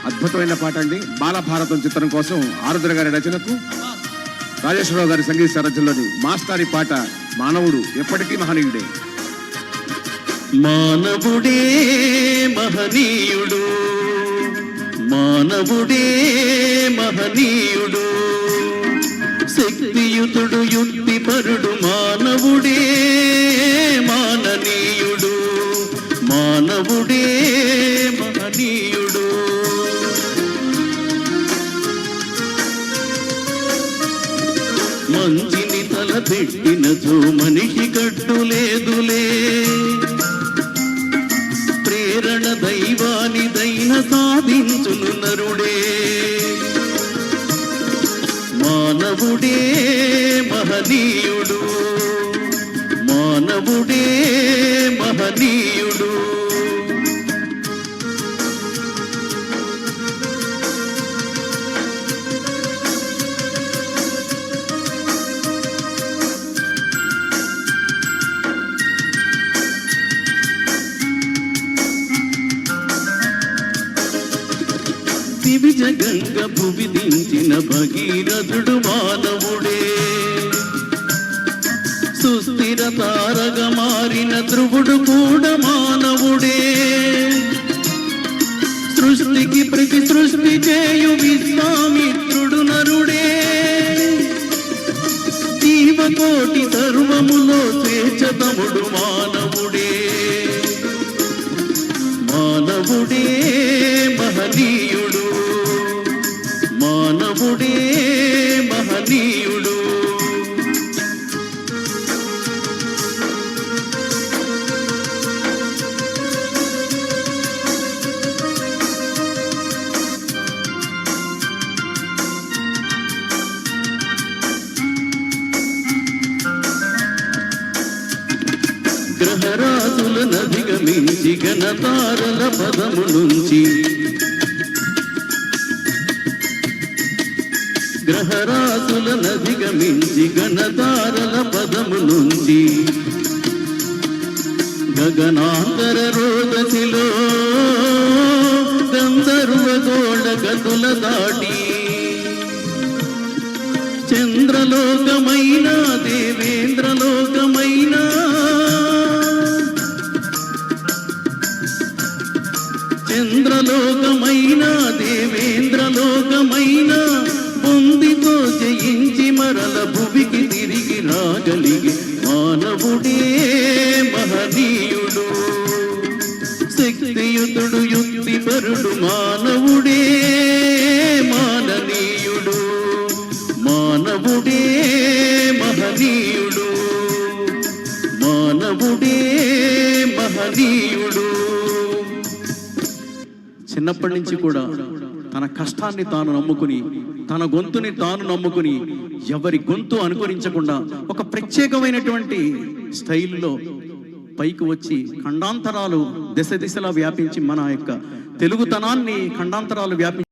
అద్భుతమైన పాట అండి. బాలభారతం చిత్రం కోసం ఆరుద్ర గారి రచనకు రాజేశ్వరరావు గారి సంగీత సారథ్యంలోని మాస్టారి పాట మానవుడు ఎప్పటికీ మహనీయుడే. మానవుడే మహనీయుడు, మానవుడే మహనీయుడు, శక్తియుతుడు యుక్తిపరుడు మానవుడే మాననీయుడు, మానవుడే మహనీయుడు. మంచిని తలపెట్టినచో మనిషి కట్టులేదులే, ప్రేరణ దైవానిదైన సాధించును నరుడే. మానవుడే మహనీయుడు, మానవుడే మహనీయుడు. దివిజ గంగ భువి దించిన భగీరథుడు మానవుడే, సుస్థిర తారగా మారిన ధ్రువుడు కూడా మానవుడే, సృష్టికి ప్రతి సృష్టి చేయు విశ్వామిత్రుడు నరుడే, జీవకోటి సర్వములో స్వేచ్ఛతముడు మానవుడే. మానవుడే మహనీయుడు, మానవుడే మహనీయుడు. గ్రహరాశులను అధిగమించి గణతారల పదము నుంచి, గ్రహరాశులను అధిగమించి గణతారల పదము నుంచి, గగనాంతర రోదసిలో గంధర్వ గోళ గతుల దాటి, చంద్రలోకమైన దేవేంద్రలోకమైన, చంద్రలోకమైన దేవేంద్రలోకమైన పొందితో జయించి మరల భువికి తిరిగి రాగలిగి మానవుడే మహనీయుడు, శక్తియుతుడు యుక్తిపరుడు మానవుడే మాననీయుడు, మానవుడే మహనీయుడు, మానవుడే మహనీయుడు. చిన్నప్పటి నుంచి కూడా తన కష్టాన్ని తాను నమ్ముకుని, తన గొంతుని తాను నమ్ముకుని, ఎవరి గొంతు అనుకరించకుండా ఒక ప్రత్యేకమైనటువంటి స్టైల్లో పైకి వచ్చి ఖండాంతరాలు దిశ దిశలా వ్యాపించి మన యొక్క తెలుగుతనాన్ని ఖండాంతరాలు వ్యాపించి